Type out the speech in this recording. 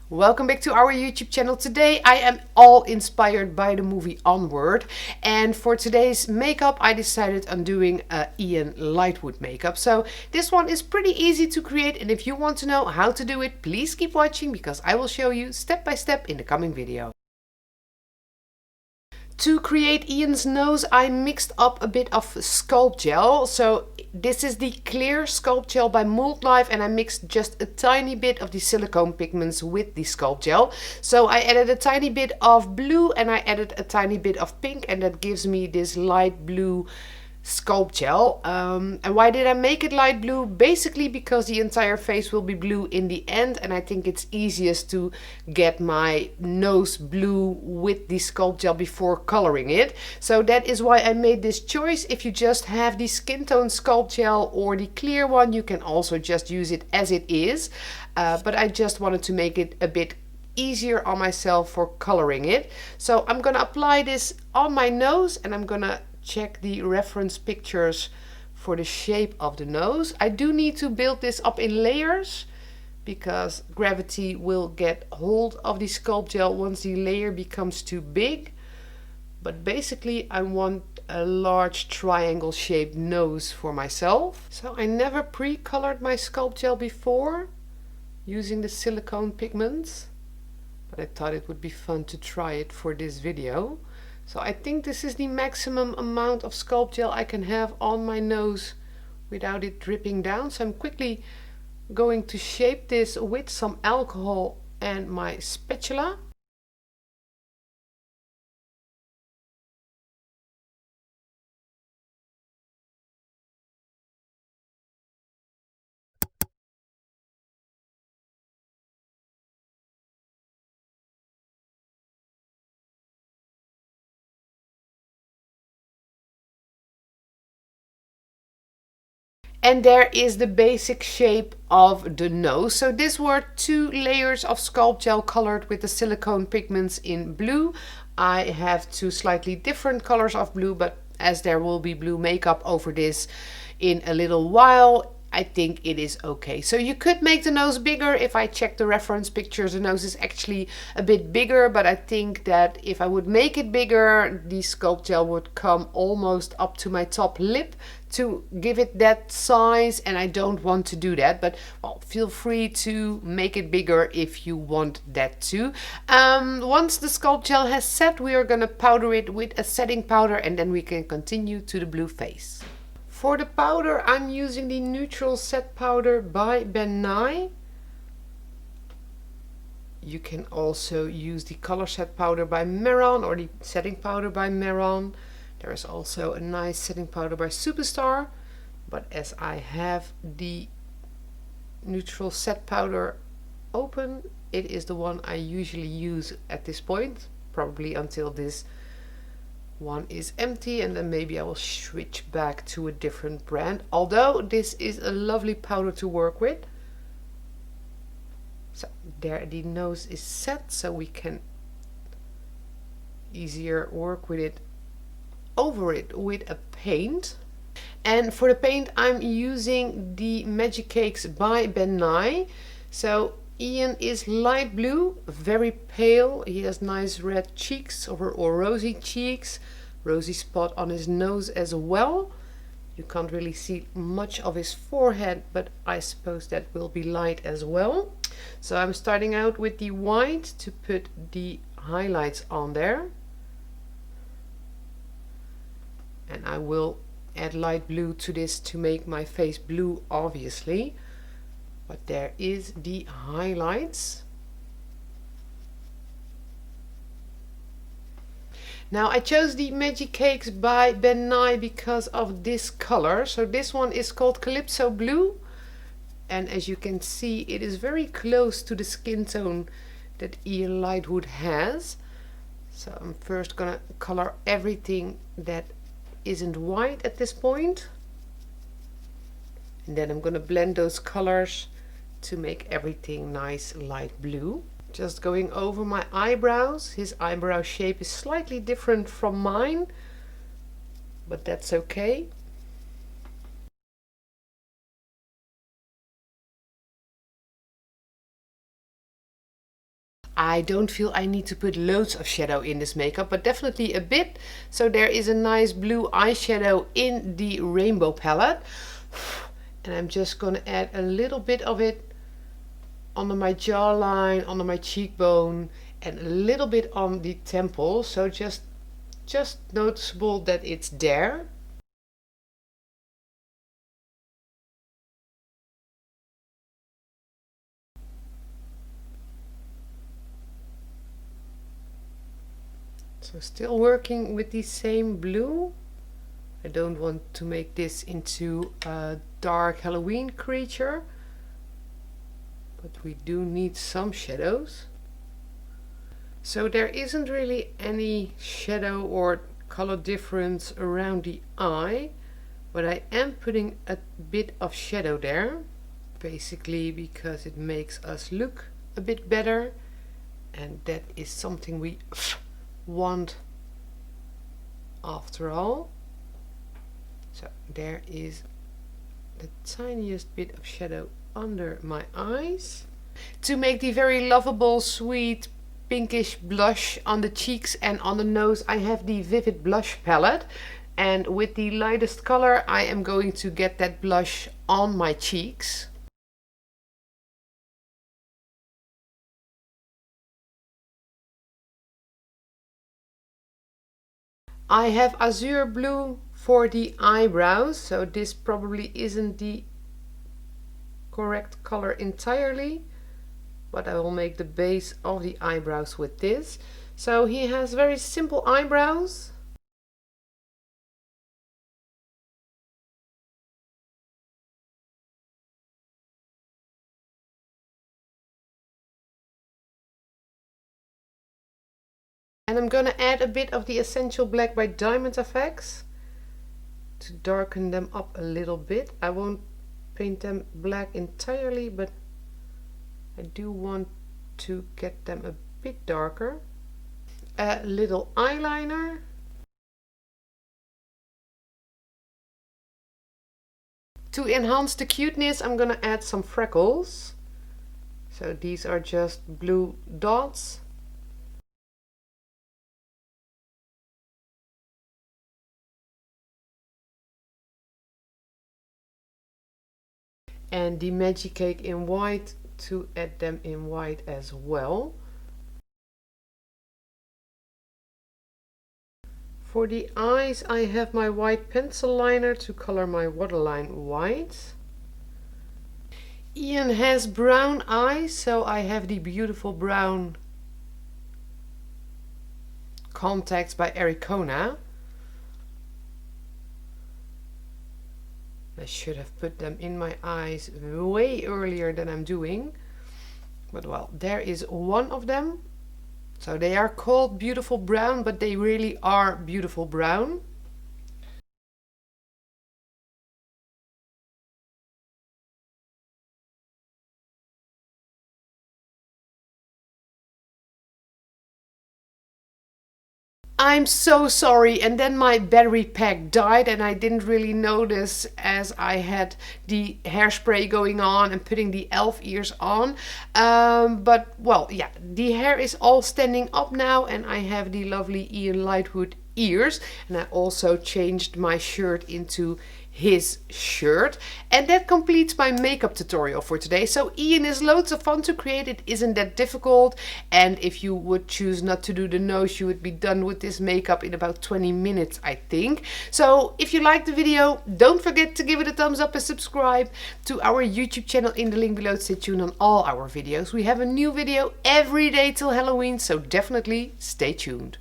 Welcome back to our YouTube channel. Today I am all inspired by the movie Onward, and for today's makeup I decided on doing a Ian Lighfoot makeup. So this one is pretty easy to create, and if you want to know how to do it, please keep watching because I will show you step by step in the coming video. To create Ian's nose, I mixed up a bit of sculpt gel. So this is the clear sculpt gel by Mold Life, and I mixed just a tiny bit of the silicone pigments with the sculpt gel. So I added a tiny bit of blue and I added a tiny bit of pink, and that gives me this light blue sculpt gel. And why did I make it light blue? Basically because the entire face will be blue in the end, and I think it's easiest to get my nose blue with the sculpt gel before coloring it. So that is why I made this choice. If you just have the skin tone sculpt gel or the clear one, you can also just use it as it is, but I just wanted to make it a bit easier on myself for coloring it. So I'm gonna apply this on my nose, and I'm gonna check the reference pictures for the shape of the nose. I do need to build this up in layers because gravity will get hold of the sculpt gel once the layer becomes too big. But basically I want a large triangle shaped nose for myself. So I never pre-colored my sculpt gel before using the silicone pigments, but I thought it would be fun to try it for this video. So I think this is the maximum amount of sculpt gel I can have on my nose without it dripping down. So I'm quickly going to shape this with some alcohol and my spatula. And there is the basic shape of the nose. So these were 2 layers of sculpt gel colored with the silicone pigments in blue. I have 2 slightly different colors of blue, but as there will be blue makeup over this in a little while, I think it is okay. So you could make the nose bigger. If I check the reference pictures, the nose is actually a bit bigger, but I think that if I would make it bigger, the sculpt gel would come almost up to my top lip to give it that size, and I don't want to do that. But well, feel free to make it bigger if you want that too. Once the sculpt gel has set, we are going to powder it with a setting powder, and then we can continue to the blue face. For the powder, I'm using the neutral set powder by Ben Nye. You can also use the color set powder by Meron or the setting powder by Meron. There is also a nice setting powder by Superstar, but as I have the neutral set powder open, it is the one I usually use at this point, probably until this one is empty, and then maybe I will switch back to a different brand, although this is a lovely powder to work with. So there, the nose is set, so we can easier work with it over it with a paint. And for the paint, I'm using the Magic Cakes by Ben Nye. So Ian is light blue, very pale. He has nice red cheeks or rosy cheeks, rosy spot on his nose as well. You can't really see much of his forehead, but I suppose that will be light as well. So I'm starting out with the white to put the highlights on there. And I will add light blue to this to make my face blue, obviously. But there is the highlights. Now I chose the Magic Cakes by Ben Nye because of this color. So this one is called Calypso Blue. And as you can see, it is very close to the skin tone that Ian Lighfoot has. So I'm first gonna color everything that isn't white at this point. And then I'm gonna blend those colors to make everything nice light blue. Just going over my eyebrows. His eyebrow shape is slightly different from mine, but that's okay. I don't feel I need to put loads of shadow in this makeup, but definitely a bit. So there is a nice blue eyeshadow in the rainbow palette. And I'm just gonna add a little bit of it under my jawline, under my cheekbone, and a little bit on the temple. So just noticeable that it's there. So still working with the same blue. I don't want to make this into a dark Halloween creature, but we do need some shadows. So there isn't really any shadow or color difference around the eye, but I am putting a bit of shadow there, basically because it makes us look a bit better, and that is something we want after all. So there is the tiniest bit of shadow under my eyes. To make the very lovable, sweet, pinkish blush on the cheeks and on the nose, I have the Vivid Blush palette. And with the lightest color, I am going to get that blush on my cheeks. I have azure blue for the eyebrows, so this probably isn't the correct color entirely, but I will make the base of the eyebrows with this. So he has very simple eyebrows. And I'm gonna add a bit of the Essential Black by Diamond Effects to darken them up a little bit. I won't paint them black entirely, but I do want to get them a bit darker. A little eyeliner. To enhance the cuteness, I'm gonna add some freckles. So these are just blue dots. And the Magic Cake in white to add them in white as well. For the eyes, I have my white pencil liner to color my waterline white. Ian has brown eyes, so I have the beautiful brown contacts by Ericona. I should have put them in my eyes way earlier than I'm doing. But well, there is one of them. So they are called Beautiful Brown, but they really are beautiful brown. I'm so sorry, and then my battery pack died and I didn't really notice as I had the hairspray going on and putting the elf ears on. But well, yeah, the hair is all standing up now and I have the lovely Ian Lighfoot ears, and I also changed my shirt into his shirt. And that completes my makeup tutorial for today. So Ian is loads of fun to create. It isn't that difficult, and if you would choose not to do the nose, you would be done with this makeup in about 20 minutes, I think. So if you liked the video, don't forget to give it a thumbs up and subscribe to our YouTube channel in the link below to stay tuned on all our videos. We have a new video every day till Halloween, so definitely stay tuned.